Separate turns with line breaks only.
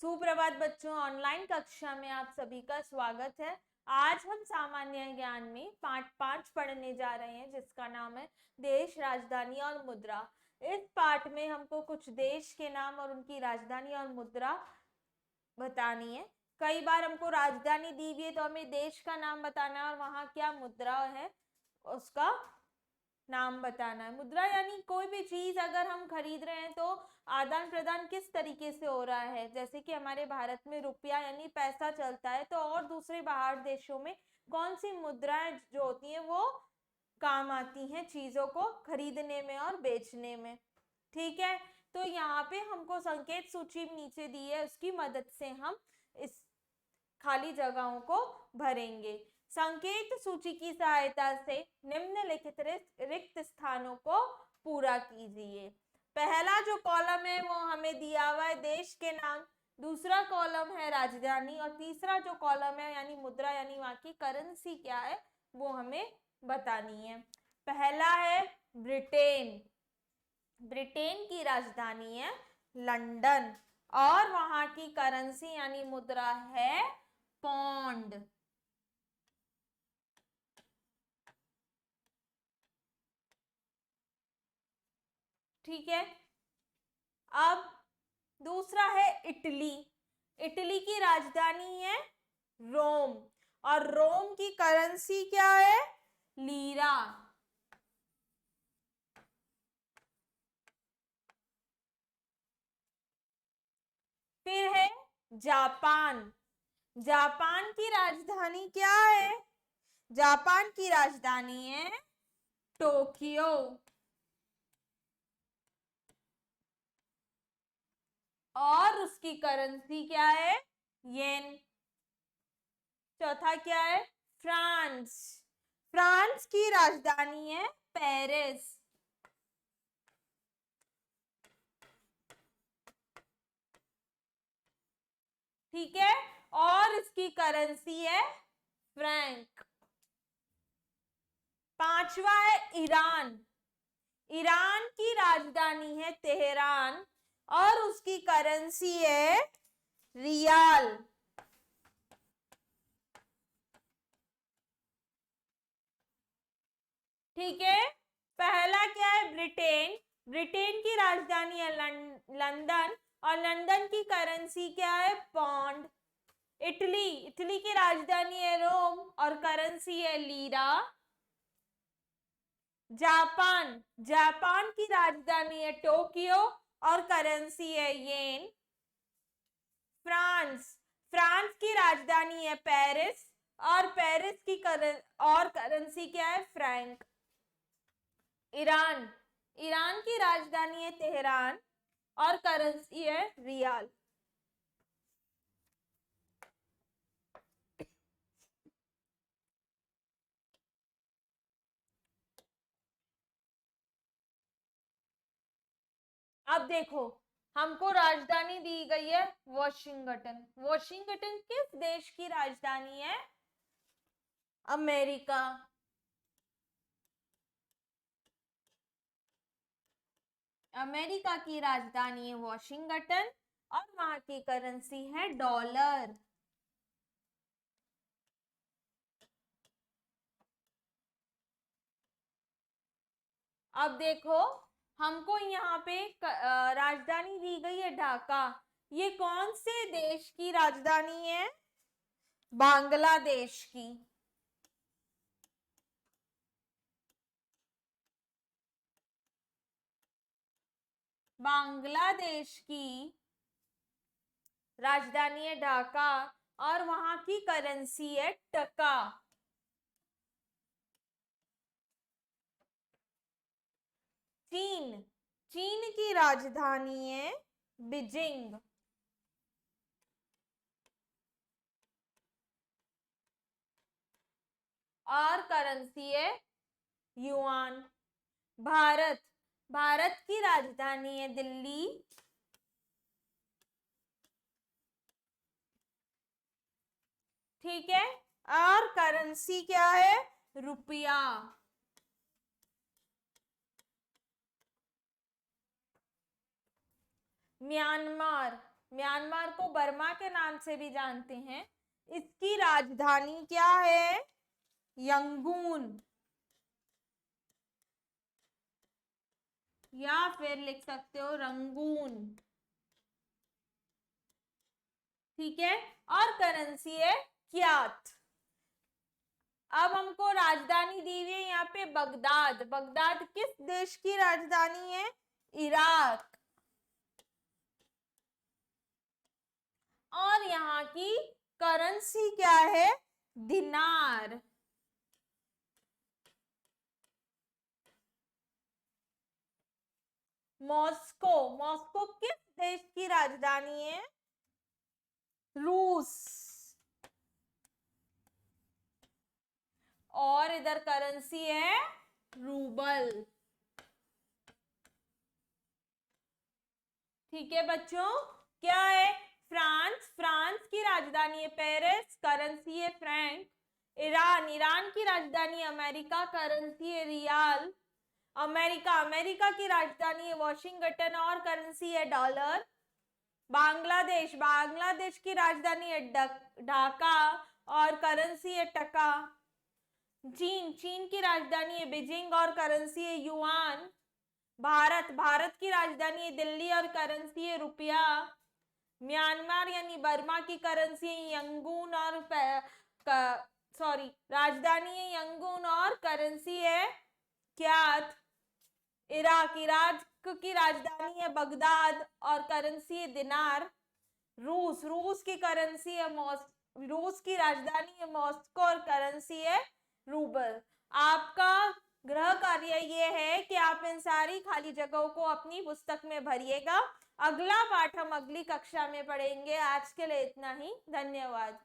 सुप्रभात बच्चों, ऑनलाइन कक्षा में आप सभी का स्वागत है। आज हम सामान्य ज्ञान में पाठ 5 पढ़ने जा रहे हैं, जिसका नाम है देश, राजधानी और मुद्रा। इस पाठ में हमको कुछ देश के नाम और उनकी राजधानी और मुद्रा बतानी है। कई बार हमको राजधानी दी हुई है तो हमें देश का नाम बताना है और वहाँ क्या मुद्रा है उसका नाम बताना है। मुद्रा यानी कोई भी चीज अगर हम खरीद रहे हैं तो आदान प्रदान किस तरीके से हो रहा है। जैसे कि हमारे भारत में रुपया यानी पैसा चलता है, तो और दूसरे बाहर देशों में कौन सी मुद्राएं जो होती हैं वो काम आती हैं चीजों को खरीदने में और बेचने में। ठीक है, तो यहाँ पे हमको संकेत सूची नीचे दी है, उसकी मदद से हम इस खाली जगहों को भरेंगे। संकेत सूची की सहायता से निम्नलिखित रिक्त स्थानों को पूरा कीजिए। पहला जो कॉलम है वो हमें दिया हुआ है देश के नाम, दूसरा कॉलम है राजधानी और तीसरा जो कॉलम है यानी मुद्रा यानी वहां की करेंसी क्या है वो हमें बतानी है। पहला है ब्रिटेन। ब्रिटेन की राजधानी है लंदन और वहां की करेंसी यानी मुद्रा है पौंड। ठीक है, अब दूसरा है इटली। इटली की राजधानी है रोम और रोम की करेंसी क्या है? लीरा। फिर है जापान। जापान की राजधानी क्या है? जापान की राजधानी है टोक्यो और उसकी करेंसी क्या है? येन। चौथा क्या है? फ्रांस। फ्रांस की राजधानी है पेरिस। ठीक है, और इसकी करेंसी है फ्रैंक। पांचवा है ईरान। ईरान की राजधानी है तेहरान और उसकी करेंसी है रियाल। ठीक है, पहला क्या है? ब्रिटेन। ब्रिटेन की राजधानी है लंदन और लंदन की करेंसी क्या है? पौंड। इटली। इटली की राजधानी है रोम और करेंसी है लीरा। जापान। जापान की राजधानी है टोक्यो और करेंसी है येन। फ्रांस। फ्रांस की राजधानी है पेरिस और पेरिस की करेंसी क्या है? फ्रैंक। ईरान। ईरान की राजधानी है तेहरान और करेंसी है रियाल। अब देखो, हमको राजधानी दी गई है वॉशिंगटन। वॉशिंगटन किस देश की राजधानी है? अमेरिका। अमेरिका की राजधानी है वॉशिंगटन और वहां की करेंसी है डॉलर। अब देखो, हमको यहाँ पे राजधानी दी गई है ढाका। ये कौन से देश की राजधानी है? बांग्लादेश की। बांग्लादेश की राजधानी है ढाका और वहां की करेंसी है टका। चीन। चीन की राजधानी है बीजिंग और करेंसी है युआन। भारत। भारत की राजधानी है दिल्ली ठीक है, और करेंसी क्या है? रुपया। म्यांमार। म्यांमार को बर्मा के नाम से भी जानते हैं। इसकी राजधानी क्या है? यंगून, या फिर लिख सकते हो रंगून। ठीक है, और करेंसी है क्यात। अब हमको राजधानी दी हुई है यहाँ पे बगदाद। बगदाद किस देश की राजधानी है? इराक। और यहाँ की करेंसी क्या है? दिनार। मॉस्को, मॉस्को किस देश की राजधानी है? रूस। और इधर करेंसी है रूबल। ठीक है बच्चों, क्या है? फ्रांस, फ्रांस की राजधानी है पेरिस, करेंसी है फ्रैंक। ईरान, ईरान की राजधानी अमेरिका, करेंसी है रियाल। अमेरिका, अमेरिका की राजधानी है वॉशिंगटन और करेंसी है डॉलर। बांग्लादेश, बांग्लादेश की राजधानी है ढाका और करेंसी है टका। चीन, चीन की राजधानी है बीजिंग और करेंसी है युआन। भारत, भारत की राजधानी है दिल्ली और करेंसी है रुपया। म्यांमार यानी बर्मा की करेंसी है यंगून और राजधानी है यंगून और करेंसी है क्यात। इराक, इराक की राजधानी है बगदाद और करेंसी है दिनार। रूस, रूस की करेंसी है रूस की राजधानी है मॉस्को और करेंसी है रूबल। आपका गृह कार्य ये है कि आप इन सारी खाली जगहों को अपनी पुस्तक में भरिएगा। अगला पाठ हम अगली कक्षा में पढ़ेंगे। आज के लिए इतना ही, धन्यवाद।